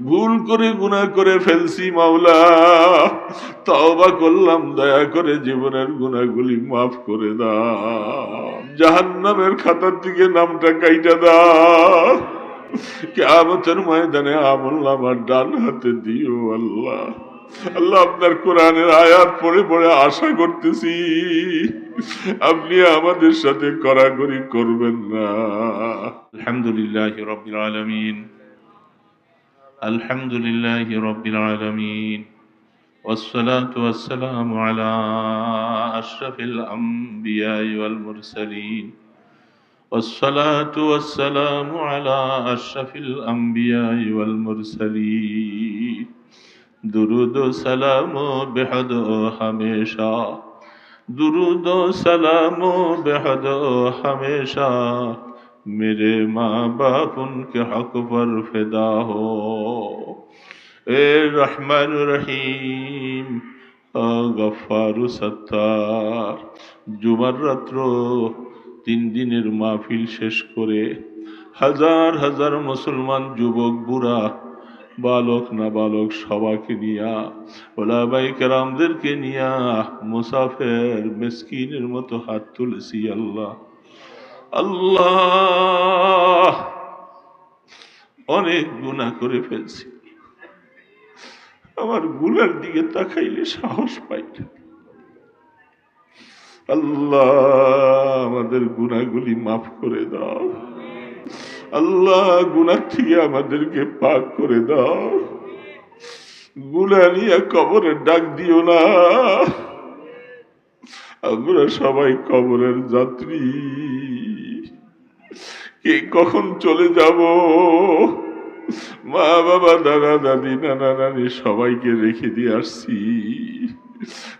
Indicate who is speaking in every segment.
Speaker 1: ভুল করে গুনাহ করে ফেলছি মাওলা, তওবা করলাম, দয়া করে জীবনের গুনাহগুলি মাফ করে দাও। জাহান্নামের খাতার দিকে নামটা কাইটা দাও। কিয়ামতের ময়দানে আমলনামার ডান হাতে দিও আল্লাহ। আল্লাহ, আপনার কোরআনের আয়াত পড়ে পড়ে আশা করতেছি আপনি আমাদের সাথে কড়াকড়ি করবেন না। আলহামদুলিল্লাহি রাব্বিল আলামিন, আলহামদুলিল্লাহি রাব্বিল আলামিন, والصلاة والسلام على أشرف الأنبياء والمرسلين، والصلاة والسلام على أشرف الأنبياء والمرسلين। درود و سلام بحد ہمیشہ، درود و سلام بحد ہمیشہ، میرے ماں باپ ان کے حق پر فدا ہو۔ اے رحمان রহিম, গফফার সত্তার, জুমার রাত্র 3 দিনের মাহফিল শেষ করে হাজার হাজার মুসলমান যুবক বুড়া, বালক না বালক সবাইকে নিয়া, ওলামায়ে কেরামদেরকে নিয়া মুসাফির মিসকিনের মতো হাত তুলেছি। আল্লাহ আল্লাহ, অনেক গুনাহ করে ফেলছি, আমার গুনার দিকে তাকাইলে সাহস পাই না। আল্লাহ, আমাদের গুনাহগুলি মাফ করে দাও। আল্লাহ, গুনাহ থেকে আমাদেরকে পাক করে দাও। গুনাহ নিয়ে কবরে ডাক দিও না। আমরা সবাই কবরের যাত্রী, কে কখন চলে যাব। মা বাবা, দাদা দাদি, নানা নানি সবাইকে রেখে দিয়ে আসছি,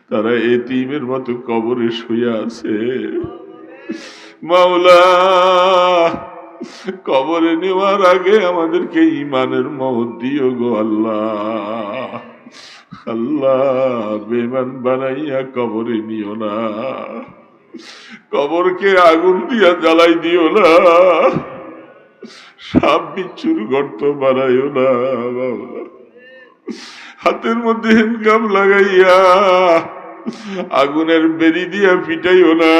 Speaker 1: তারা এতিমের মতো কবরে শুয়ে আছে। মাওলা, কবরে নেওয়ার আগে আমাদেরকে ঈমানের মওত দিও গো আল্লাহ। আল্লাহ, বেঈমান বানাইয়া কবরে নিও না, কবরকে আগুন দিয়া জ্বালাই দিও না, সাপ বিচ্ছুর গর্ত বানাইও না বাবা। হাতের মধ্যে হ্যান্ডকাম লাগাইয়া আগুনের বেরি দিয়া পিটাইও না।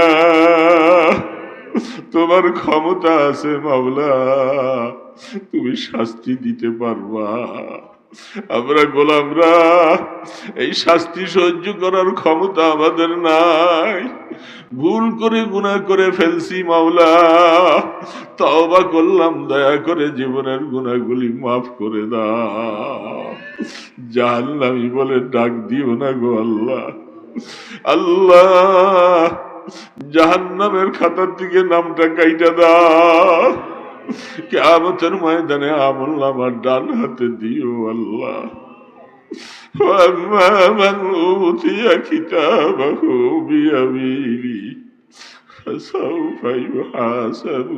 Speaker 1: তোমার ক্ষমতা আছে মাওলা, তুমি শাস্তি দিতে পারবা। আমরা গোলামরা এই শাস্তি সহ্য করার ক্ষমতা আমাদের নাই। ভুল করে গুনাহ করে ফেলছি মাওলা, তওবা করলাম, দয়া করে জীবনের গুনাহগুলি মাফ করে দাও। জাহান্নামী বলে ডাক দিও না গো আল্লাহ। আল্লাহ, জাহান্নামের খাতার দিকে নামটা কাইটা দাও। কিয়ামতের ময়দানে আমলনামার ডান হাতে দিও আল্লাহ। وَأَمَّا مَنْ أُوتِيَ كِتَابَهُ بِيَمِينِهِ فَسَوْفَ يُحَاسَبُ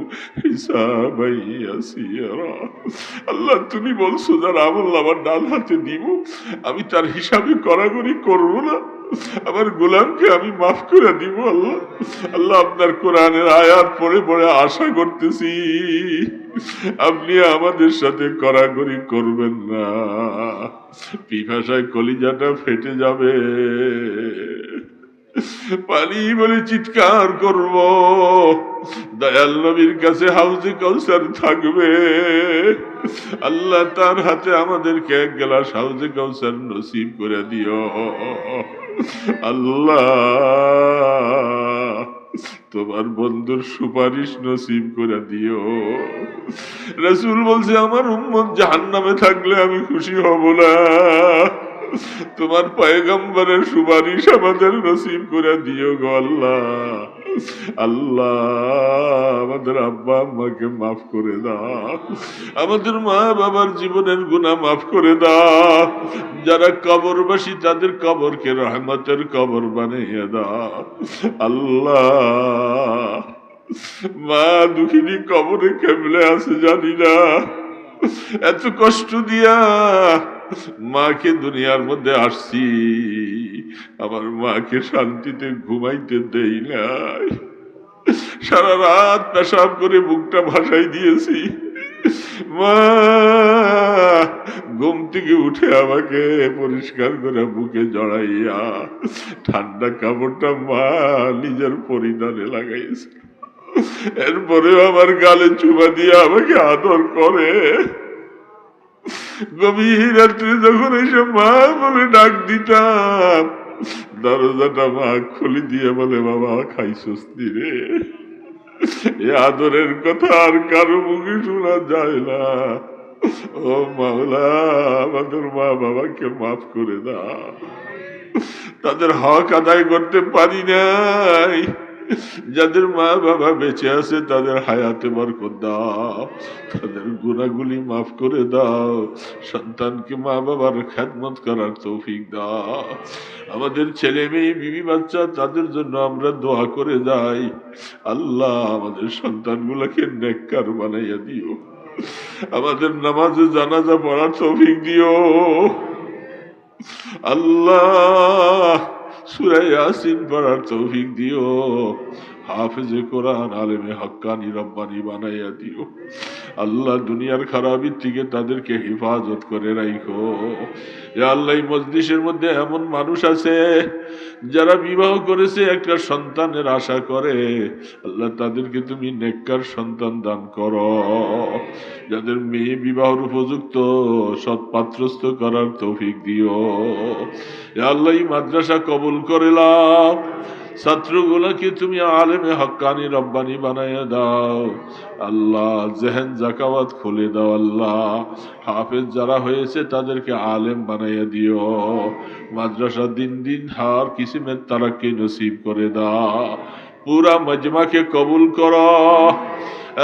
Speaker 1: حِسَابًا يَسِيرًا। আল্লাহ, তুমি বলছো যার আমলনামার ডান হাতে দিব, আমি তার হিসাবে কড়াকড়ি করব না, আমার গোলামকে আমি মাফ করে দিব। আল্লাহ আল্লাহ, আপনার কোরআনের আয়াত পড়ে পড়ে আশা করতেছি আপনি আমাদের সাথে কড়াকড়ি করবেন না। পিপাসায় কলিজাটা ফেটে যাবে, পানি বলে চিৎকার করব। দয়াল নবীর কাছে হাউজে কাউসার থাকবে, আল্লাহ তার হাতে আমাদেরকে 1 গ্লাস হাউজে কাউসার নসিব করে দিও। আল্লাহ, তোমার বন্ধুর সুপারিশ নসিব করে দিও। রাসূল বলছে, আমার উম্মত জাহান্নামে থাকলে আমি খুশি হব না, তোমার পয়গম্বরের সুপারিশ আমাদের নসিব করে দিও গো আল্লাহ। আল্লাহ, আমাদের আব্বা আম্মাকে মাফ করে দাও, আমাদের মা বাবার জীবনের গুনাহ মাফ করে দাও। যারা কবরবাসী তাদের কবরকে রহমতের কবর বানিয়ে দাও। আল্লাহ, মা দুঃখিনী কবরে কেমনে আছে জানি না, এত কষ্ট দিয়া মাকে দুনিয়ার মধ্যে আসছি, আমার মাকে শান্তিতে ঘুমাইতে দেই নাই, সারা রাত পেশাব করে বুকটা ভাসাই দিয়েছি। মা ঘুম থেকে উঠে আমাকে পরিষ্কার করে বুকে জড়াইয়া ঠান্ডা কাপড়টা মা নিজের পরিধানে লাগাইছে, এরপরেও আমার গালে চুমা দিয়ে আমাকে আদর করে। গভীর রাত্রে যখন এসে মা বলে ডাক দিতাম, দরজাটা মা খুলে দিয়ে বলে, বাবা খাইছস নি রে? এ আদরের কথা আর কারো মুখে শোনা যায় না। ও মাওলা, আমাদের মা বাবাকে মাফ করে দাও, তাদের হক আদায় করতে পারি নাই। যাদের মা বাবা বেঁচে আছে তাদের হায়াতে বরকত দাও, তাদের গুনাহগুলি মাফ করে দাও, সন্তানকে মা বাবার খেদমত করার তৌফিক দাও। আমাদের ছেলে মেয়ে বিবি বাচ্চা তাদের জন্য আমরা দোয়া করে যাই। আল্লাহ আমাদের সন্তানগুলোকে নেককার বানাইয়া দিও, আমাদের নামাজে জানাজা পড়ার তৌফিক দিও। আল্লাহ সূরা ইয়াসিন পড়ার তৌফিক দিও, হাফেজে কোরআন আলেমে হক্কানি রব্বানি বানাইয়া দিও। আল্লাহ দুনিয়ার খারাপের থেকে তাদেরকে হেফাজত করে রাখো। ইয়া আল্লাহ, এই মজলিসের মধ্যে এমন মানুষ আছে যারা বিবাহ করেছে একটা সন্তানের আশা করে, আল্লাহ তাদেরকে তুমি নেককার সন্তান দান করো। যাদের মেয়ে বিবাহের উপযুক্ত সৎ পাত্রস্থ করার তৌফিক দিও। ইয়া আল্লাহ, এই মাদ্রাসা কবুল করে নাও, ছাত্রগুলোকে তুমি আলেমে হক্কানি রব্বানি বানাইয়া দাও। আল্লাহ জেহেন জাকাওয়াত খুলে দাও। আল্লাহ হাফেজ যারা হয়েছে তাদেরকে আলেম বানাইয়া দিও। মাদ্রাসা দিন দিন হার কিসিমের তারাক্কি নসিব করে দাও। পুরা মজমাকে কবুল করো।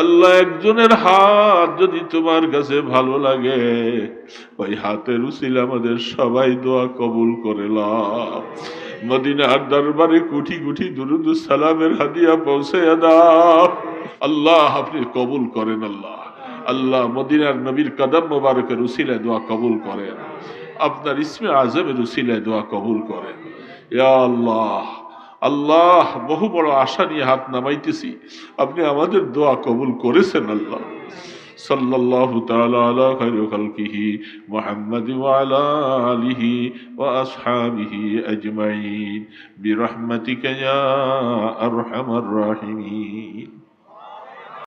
Speaker 1: আল্লাহ একজনের হাত যদি তোমার কাছে ভালো লাগে, ওই হাতের উসিলা আমাদের সবাই দোয়া কবুল করে নাও। মদিনার দরবারে কোটি কোটি দুরুদ সালামের হাদিয়া পৌঁছাইয়া দাও। আল্লাহ আপনি কবুল করেন। আল্লাহ আল্লাহ মদিনার নবীর কদম মোবারকের উসিলায় দোয়া কবুল করেন, আপনার ইসমে আজমের উসিলায় দোয়া কবুল করেন। ইয়া আল্লাহ, আল্লাহ বহু বড় আশা নিয়ে হাত নামাইতেছি, আপনি আমাদের দোয়া কবুল করেছেন। আল্লাহ সাল্লাল্লাহু তাআলা আলা খায়রি খালকিহি মুহাম্মাদি ওয়া আলা আলিহি ওয়া আসহাবিহি আজমাইন বিরহমাতিকা ইয়া আরহামার রাহিমিন।